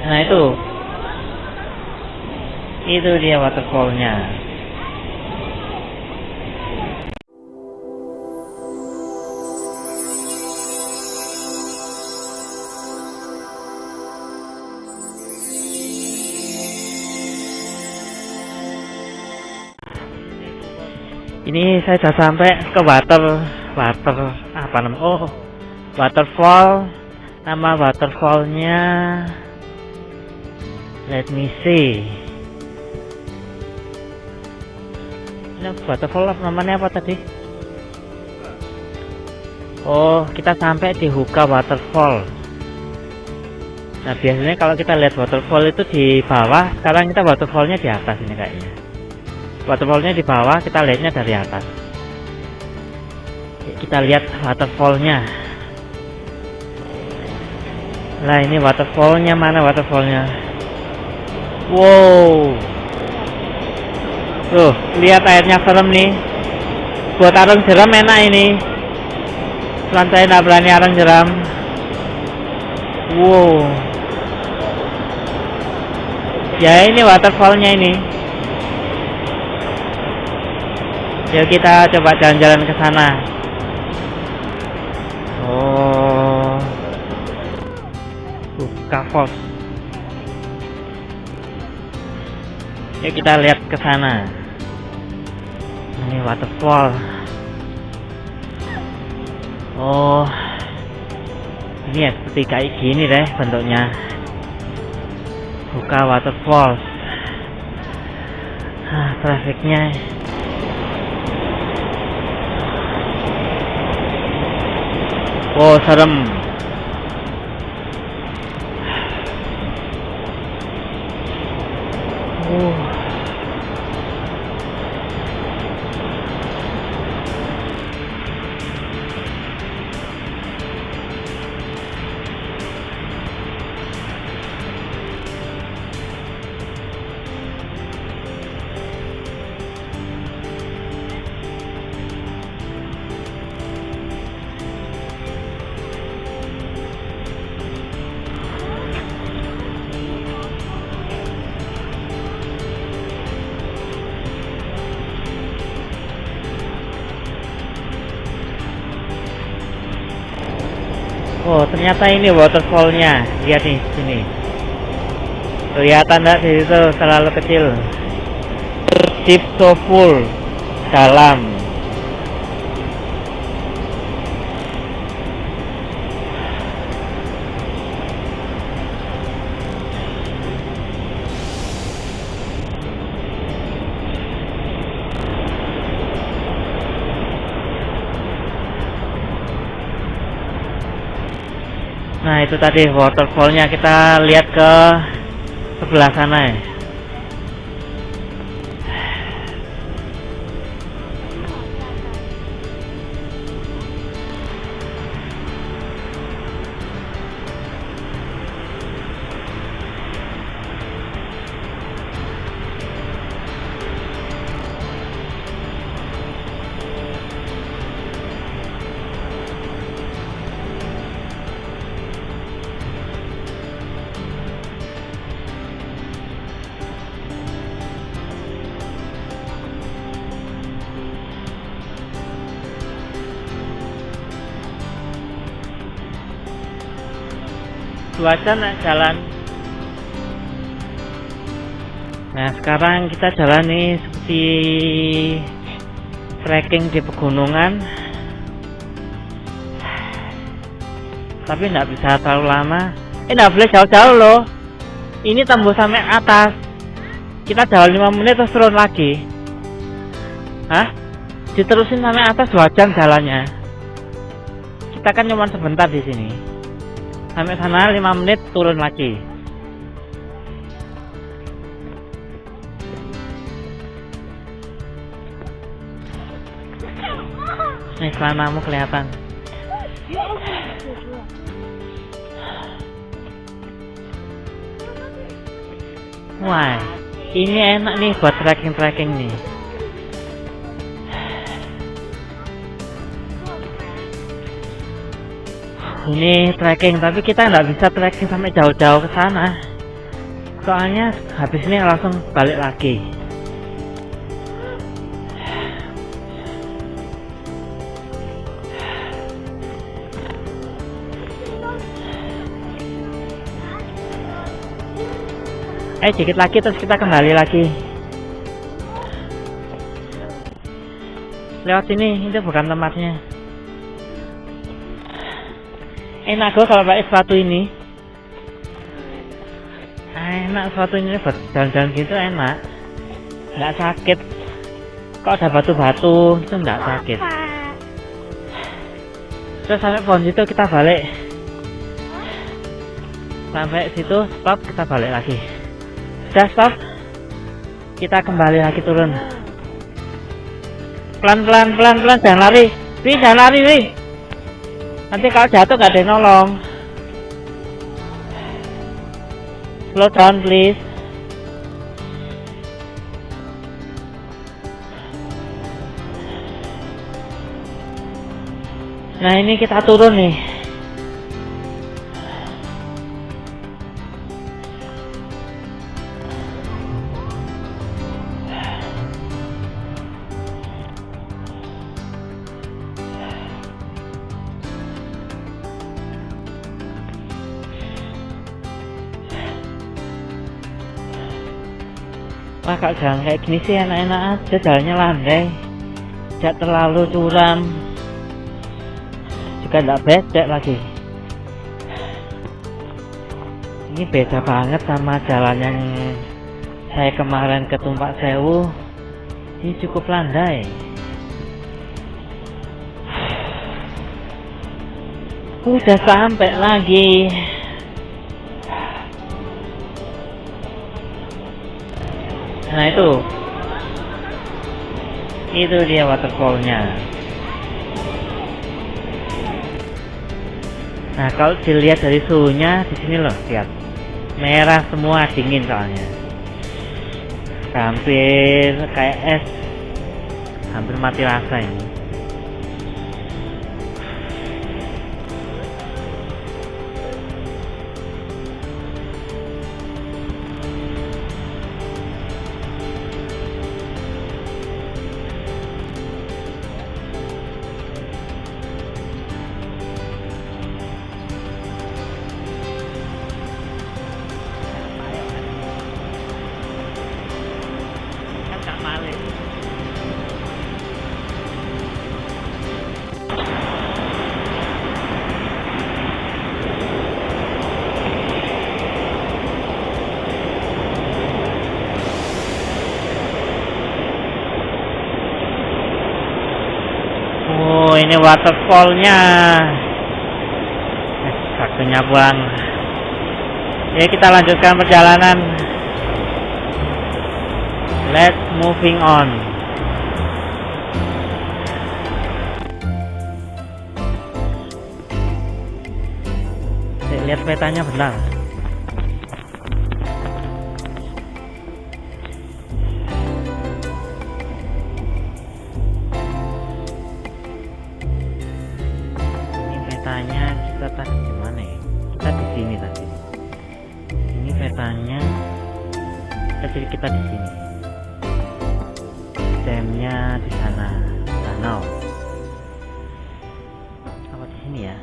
Nah itu dia waterfallnya. Ini saya sudah sampai ke apa namanya? Oh, waterfall. Nama waterfallnya, let me see. Ini waterfall namanya apa tadi? Oh, kita sampai di Huka Waterfall. Nah, biasanya kalau kita lihat waterfall itu di bawah, sekarang kita waterfallnya di atas ini kayaknya. Waterfallnya di bawah, kita lihatnya dari atas. Kita lihat waterfallnya. Nah, ini waterfallnya, mana waterfallnya? Wow, tuh lihat airnya serem nih. Buat arung jeram enak ini. Cuman saya nggak berani arung jeram. Wow, ya ini waterfallnya ini. Yuk kita coba jalan-jalan ke sana. Oh, Huka Falls. Yuk kita lihat ke sana. Ini waterfall. Oh, ini ya seperti kayak gini deh bentuknya. Huka Waterfalls. Trafiknya. Oh, serem. Oh, ternyata ini waterfallnya. Lihat nih sini. Kelihatan nggak di situ terlalu kecil. Deep so full, dalam. Nah, itu tadi waterfallnya. Kita lihat ke sebelah sana ya. Cuaca nak jalan. Nah, sekarang kita jalan nih seperti trekking di pegunungan, tapi nggak bisa terlalu lama. Nggak boleh jauh-jauh loh. Ini tembus sampai atas. Kita jalan 5 menit terus turun lagi. Hah? Diterusin sampai atas 2 jam jalannya. Kita kan cuma sebentar di sini. Sampai sana 5 menit turun lagi. Nih celanamu kelihatan. Wah, ini enak nih buat trekking nih. Ini trekking, tapi kita nggak bisa trekking sampai jauh-jauh ke sana. Soalnya habis ini langsung balik lagi. Dikit lagi terus kita kembali lagi. Lewat sini, itu bukan tempatnya. Enak gue kalau pakai sepatu ini. Enak sepatu ini buat jalan-jalan gitu, enak. Nggak sakit. Kok ada batu-batu itu nggak sakit. Terus sampai pohon situ kita balik. Sampai situ stop, kita balik lagi. Udah stop, kita kembali lagi turun. Pelan-pelan, pelan-pelan, jangan lari. Jangan lari, Wi. Nanti kalau jatuh gak ada yang nolong. Slow down, please. Nah, ini kita turun nih. Wah, kalau jalan kayak gini sih enak-enak aja, jalannya landai, tidak terlalu curam, juga tidak becek lagi. Ini beda banget sama jalan yang saya kemarin ke Tumpak Sewu. Ini cukup landai. Udah sampai lagi. Nah, itu dia waterfallnya. Nah, kalau dilihat dari suhunya di sini loh, lihat merah semua, dingin soalnya, hampir kayak es, hampir mati rasa ini. Oh, ini waterfallnya. Waktunya pulang. Ya, kita lanjutkan perjalanan. Let's moving on. Lihat petanya bentar. Petanya kita tadi gimana ya? Kita di sini tadi. Ini petanya. Jadi kita di sini. Damnya di sana, danau. Apa di sini ya?